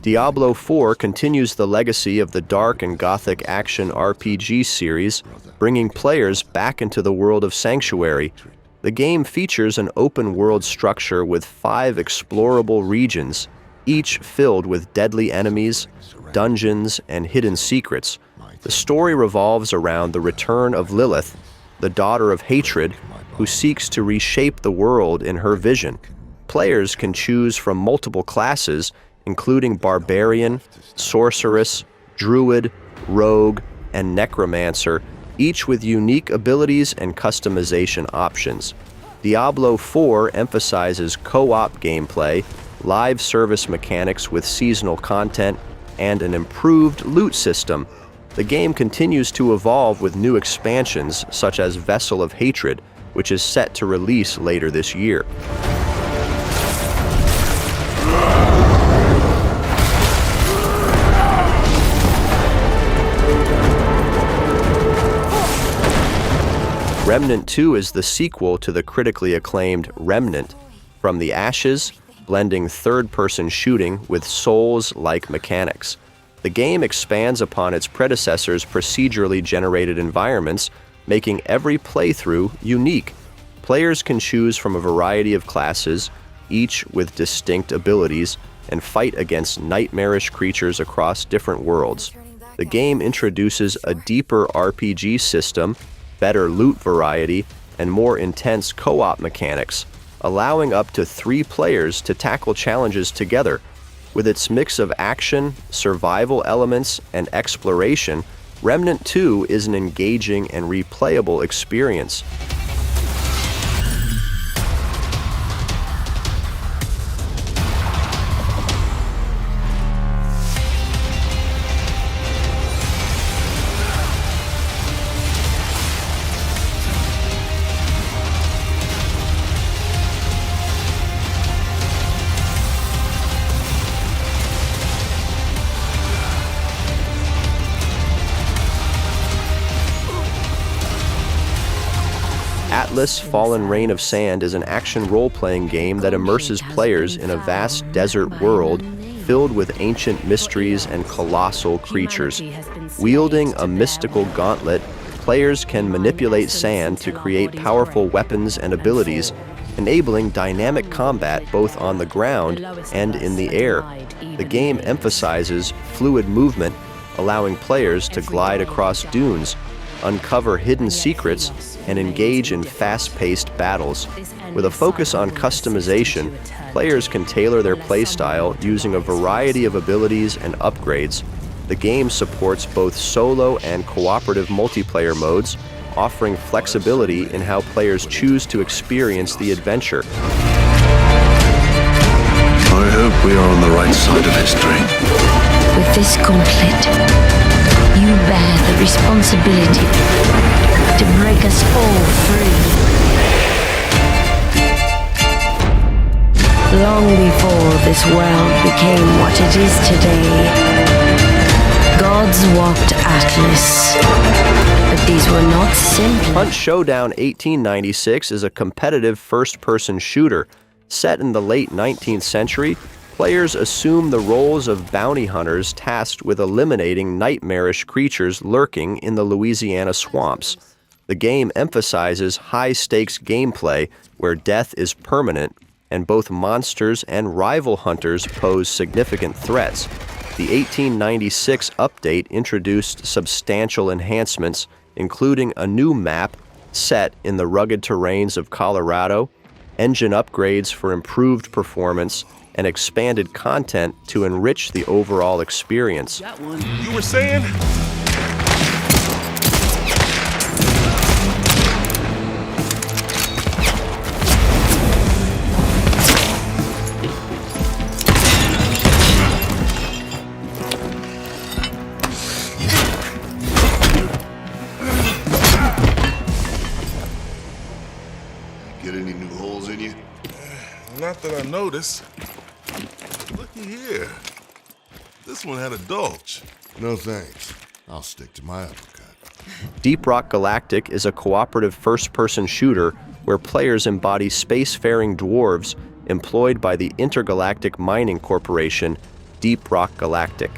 Diablo 4 continues the legacy of the dark and gothic action RPG series, bringing players back into the world of Sanctuary. The game features an open-world structure with 5 explorable regions, each filled with deadly enemies, dungeons, and hidden secrets. The story revolves around the return of Lilith, the daughter of hatred, who seeks to reshape the world in her vision. Players can choose from multiple classes, including Barbarian, Sorceress, Druid, Rogue, and Necromancer, each with unique abilities and customization options. Diablo 4 emphasizes co-op gameplay, live service mechanics with seasonal content, and an improved loot system. The game continues to evolve with new expansions, such as Vessel of Hatred, which is set to release later this year. Remnant 2 is the sequel to the critically acclaimed Remnant. From the Ashes, blending third-person shooting with Souls-like mechanics. The game expands upon its predecessor's procedurally generated environments, making every playthrough unique. Players can choose from a variety of classes, each with distinct abilities, and fight against nightmarish creatures across different worlds. The game introduces a deeper RPG system, better loot variety, and more intense co-op mechanics, allowing up to 3 players to tackle challenges together. With its mix of action, survival elements, and exploration, Remnant 2 is an engaging and replayable experience. Atlas: Fallen Reign of Sand is an action role-playing game that immerses players in a vast desert world filled with ancient mysteries and colossal creatures. Wielding a mystical gauntlet, players can manipulate sand to create powerful weapons and abilities, enabling dynamic combat both on the ground and in the air. The game emphasizes fluid movement, allowing players to glide across dunes, uncover hidden secrets, and engage in fast-paced battles. With a focus on customization, players can tailor their playstyle using a variety of abilities and upgrades. The game supports both solo and cooperative multiplayer modes, offering flexibility in how players choose to experience the adventure. I hope we are on the right side of history. With this gauntlet, you bear the responsibility to break us all free. Long before this world became what it is today, gods walked Atlas, but these were not simple. Hunt Showdown 1896 is a competitive first-person shooter. Set in the late 19th century, players assume the roles of bounty hunters tasked with eliminating nightmarish creatures lurking in the Louisiana swamps. The game emphasizes high-stakes gameplay where death is permanent, and both monsters and rival hunters pose significant threats. The 1896 update introduced substantial enhancements, including a new map set in the rugged terrains of Colorado, engine upgrades for improved performance, and expanded content to enrich the overall experience. You were saying? Get any new holes in you? Not that I noticed. Looky here. This one had a dolch. No thanks. I'll stick to my uppercut. Deep Rock Galactic is a cooperative first-person shooter where players embody spacefaring dwarves employed by the Intergalactic Mining Corporation Deep Rock Galactic.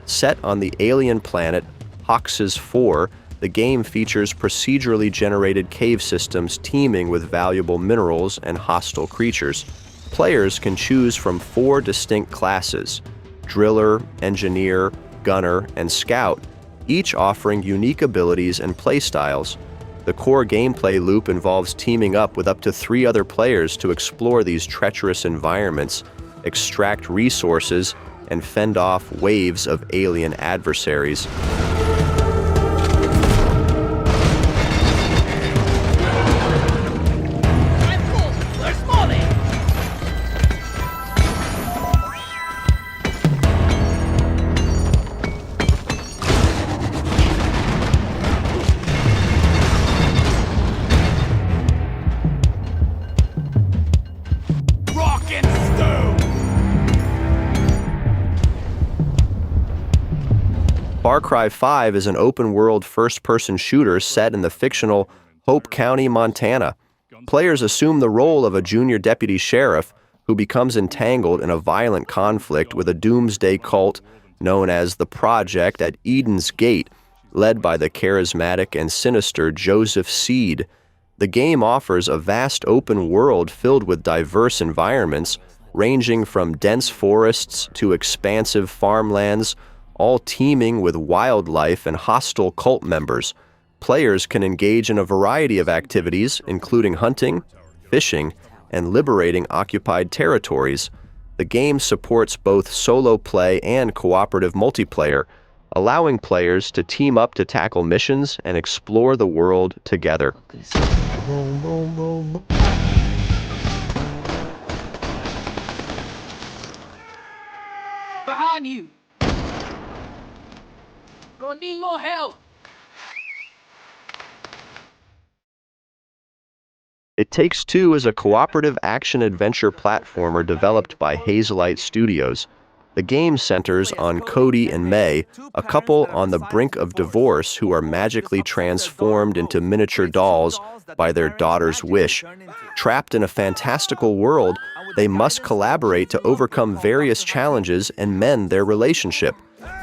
Set on the alien planet Hox's 4, the game features procedurally generated cave systems teeming with valuable minerals and hostile creatures. Players can choose from 4 distinct classes: Driller, Engineer, Gunner, and Scout, each offering unique abilities and playstyles. The core gameplay loop involves teaming up with up to 3 other players to explore these treacherous environments, extract resources, and fend off waves of alien adversaries. Far Cry 5 is an open-world first-person shooter set in the fictional Hope County, Montana. Players assume the role of a junior deputy sheriff who becomes entangled in a violent conflict with a doomsday cult known as the Project at Eden's Gate, led by the charismatic and sinister Joseph Seed. The game offers a vast open world filled with diverse environments, ranging from dense forests to expansive farmlands, all teeming with wildlife and hostile cult members. Players can engage in a variety of activities, including hunting, fishing, and liberating occupied territories. The game supports both solo play and cooperative multiplayer, allowing players to team up to tackle missions and explore the world together. Behind you! Gonna need more help! It Takes Two is a cooperative action-adventure platformer developed by Hazelight Studios. The game centers on Cody and May, a couple on the brink of divorce who are magically transformed into miniature dolls by their daughter's wish. Trapped in a fantastical world, they must collaborate to overcome various challenges and mend their relationship.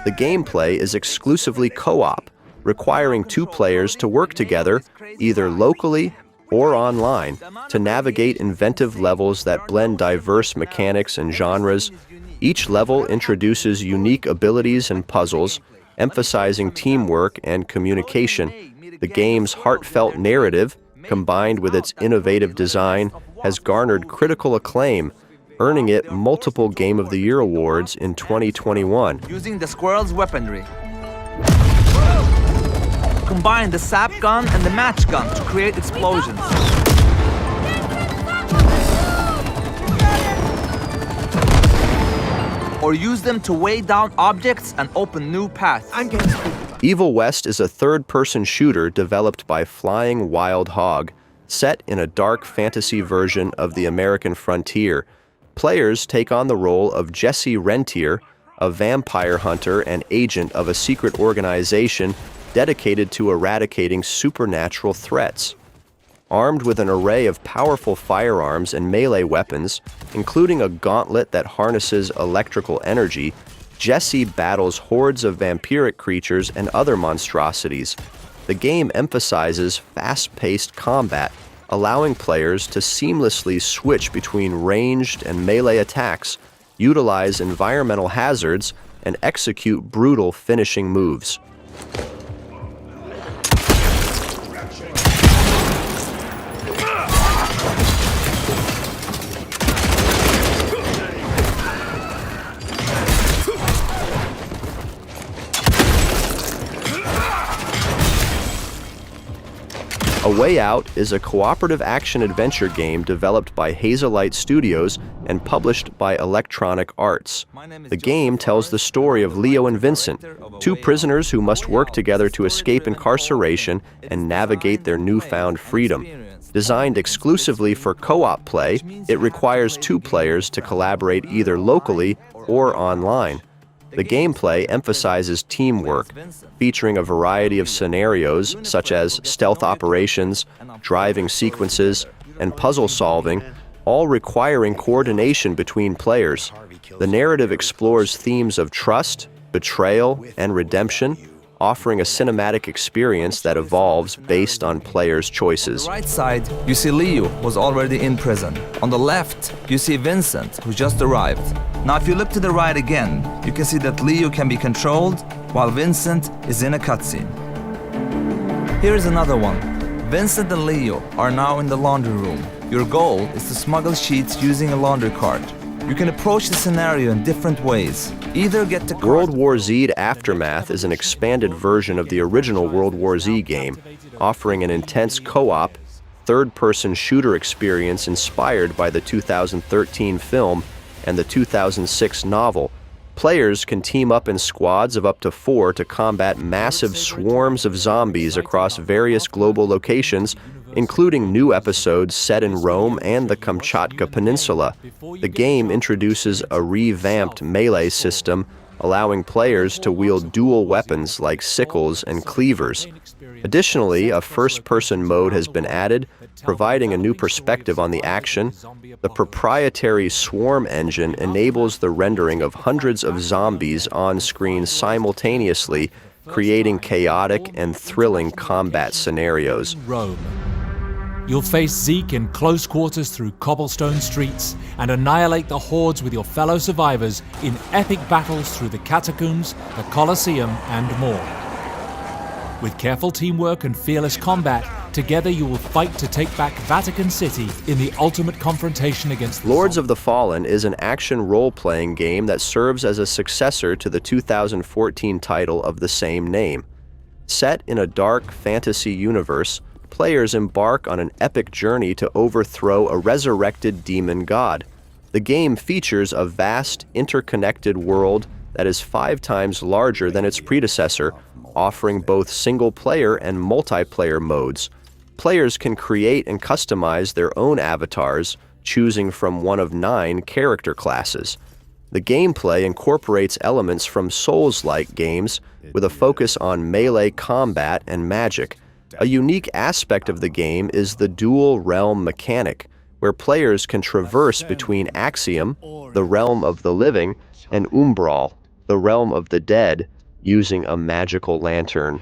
The gameplay is exclusively co-op, requiring 2 players to work together, either locally or online, to navigate inventive levels that blend diverse mechanics and genres. Each level introduces unique abilities and puzzles, emphasizing teamwork and communication. The game's heartfelt narrative, combined with its innovative design, has garnered critical acclaim, earning it multiple Game of the Year awards in 2021. Using the squirrel's weaponry. Combine the sap gun and the match gun to create explosions. Or use them to weigh down objects and open new paths. Evil West is a third-person shooter developed by Flying Wild Hog, set in a dark fantasy version of the American frontier. Players take on the role of Jesse Rentier, a vampire hunter and agent of a secret organization dedicated to eradicating supernatural threats. Armed with an array of powerful firearms and melee weapons, including a gauntlet that harnesses electrical energy, Jesse battles hordes of vampiric creatures and other monstrosities. The game emphasizes fast-paced combat, allowing players to seamlessly switch between ranged and melee attacks, utilize environmental hazards, and execute brutal finishing moves. A Way Out is a cooperative action-adventure game developed by Hazelight Studios and published by Electronic Arts. The game tells the story of Leo and Vincent, 2 prisoners who must work together to escape incarceration and navigate their newfound freedom. Designed exclusively for co-op play, it requires 2 players to collaborate either locally or online. The gameplay emphasizes teamwork, featuring a variety of scenarios such as stealth operations, driving sequences, and puzzle solving, all requiring coordination between players. The narrative explores themes of trust, betrayal, and redemption, offering a cinematic experience that evolves based on players' choices. On the right side, you see Leo, who's already in prison. On the left, you see Vincent, who just arrived. Now, if you look to the right again, you can see that Leo can be controlled, while Vincent is in a cutscene. Here is another one. Vincent and Leo are now in the laundry room. Your goal is to smuggle sheets using a laundry cart. You can approach the scenario in different ways. Either get to World War Z Aftermath is an expanded version of the original World War Z game, offering an intense co-op, third-person shooter experience inspired by the 2013 film and the 2006 novel. Players can team up in squads of up to 4 to combat massive swarms of zombies across various global locations, including new episodes set in Rome and the Kamchatka Peninsula. The game introduces a revamped melee system, allowing players to wield dual weapons like sickles and cleavers. Additionally, a first-person mode has been added, providing a new perspective on the action. The proprietary Swarm engine enables the rendering of hundreds of zombies on screen simultaneously, creating chaotic and thrilling combat scenarios. Rome. You'll face Zeke in close quarters through cobblestone streets and annihilate the hordes with your fellow survivors in epic battles through the catacombs, the Colosseum, and more. With careful teamwork and fearless combat, together you will fight to take back Vatican City in the ultimate confrontation against the Lords of the Fallen is an action role-playing game that serves as a successor to the 2014 title of the same name. Set in a dark fantasy universe, players embark on an epic journey to overthrow a resurrected demon god. The game features a vast, interconnected world that is 5 times larger than its predecessor, offering both single-player and multiplayer modes. Players can create and customize their own avatars, choosing from one of 9 character classes. The gameplay incorporates elements from Souls-like games with a focus on melee combat and magic. A unique aspect of the game is the dual realm mechanic, where players can traverse between Axiom, the realm of the living, and Umbral, the realm of the dead, using a magical lantern.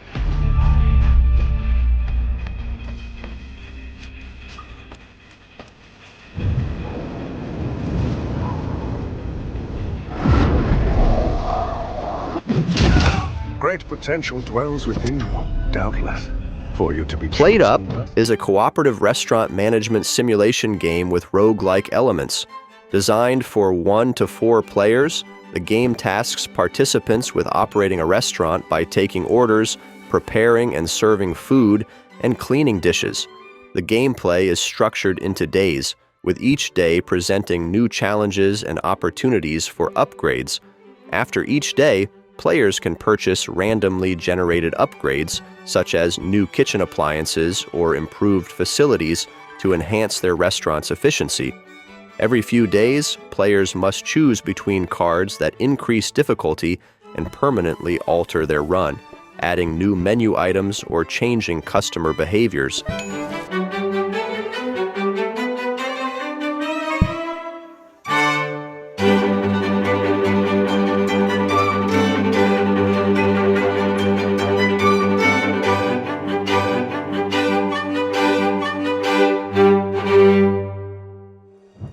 Great potential dwells within you, doubtless. For you to be PlateUp is a cooperative restaurant management simulation game with roguelike elements. Designed for 1 to 4 players, the game tasks participants with operating a restaurant by taking orders, preparing and serving food, and cleaning dishes. The gameplay is structured into days, with each day presenting new challenges and opportunities for upgrades. After each day, players can purchase randomly generated upgrades, such as new kitchen appliances or improved facilities, to enhance their restaurant's efficiency. Every few days, players must choose between cards that increase difficulty and permanently alter their run, adding new menu items or changing customer behaviors.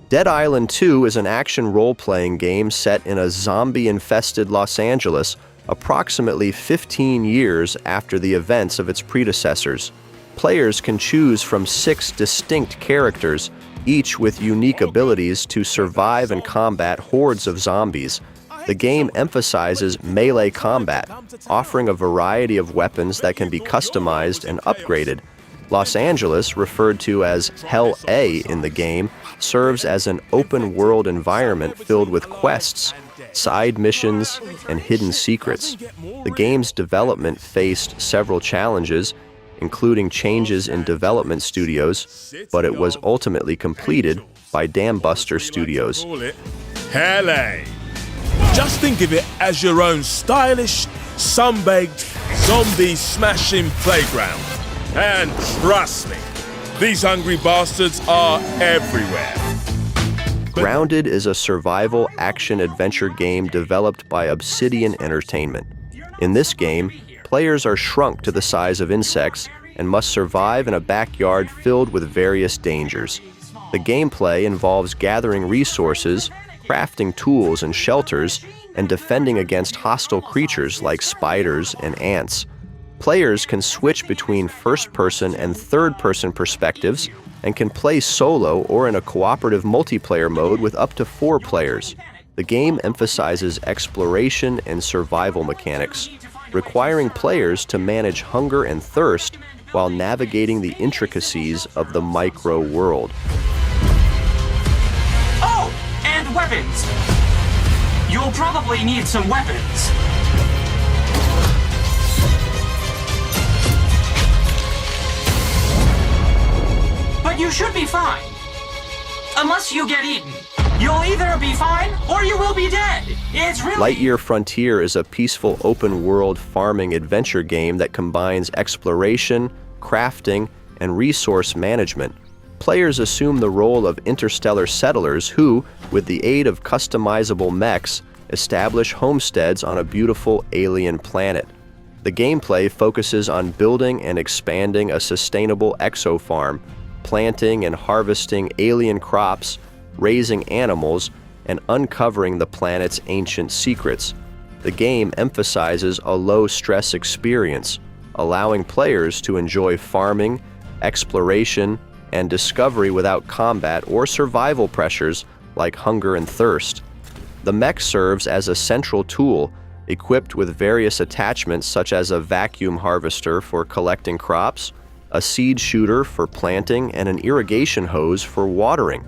Dead Island 2 is an action role-playing game set in a zombie-infested Los Angeles, approximately 15 years after the events of its predecessors. Players can choose from 6 distinct characters, each with unique abilities to survive and combat hordes of zombies. The game emphasizes melee combat, offering a variety of weapons that can be customized and upgraded. Los Angeles, referred to as Hell A in the game, serves as an open-world environment filled with quests, side missions, and hidden secrets. The game's development faced several challenges, including changes in development studios, but it was ultimately completed by Dambuster Studios. Hell A. Just think of it as your own stylish, sun-baked, zombie-smashing playground. And trust me, these hungry bastards are everywhere. Grounded is a survival action-adventure game developed by Obsidian Entertainment. In this game, players are shrunk to the size of insects and must survive in a backyard filled with various dangers. The gameplay involves gathering resources, crafting tools and shelters, and defending against hostile creatures like spiders and ants. Players can switch between first-person and third-person perspectives and can play solo or in a cooperative multiplayer mode with up to 4 players. The game emphasizes exploration and survival mechanics, requiring players to manage hunger and thirst while navigating the intricacies of the micro-world. Oh, and weapons. You'll probably need some weapons. But you should be fine. Unless you get eaten. You'll either be fine or you will be dead. It's really... Lightyear Frontier is a peaceful open-world farming adventure game that combines exploration, crafting, and resource management. Players assume the role of interstellar settlers who, with the aid of customizable mechs, establish homesteads on a beautiful alien planet. The gameplay focuses on building and expanding a sustainable exofarm, planting and harvesting alien crops, raising animals, and uncovering the planet's ancient secrets. The game emphasizes a low-stress experience, allowing players to enjoy farming, exploration, and discovery without combat or survival pressures like hunger and thirst. The mech serves as a central tool, equipped with various attachments such as a vacuum harvester for collecting crops, a seed shooter for planting, and an irrigation hose for watering.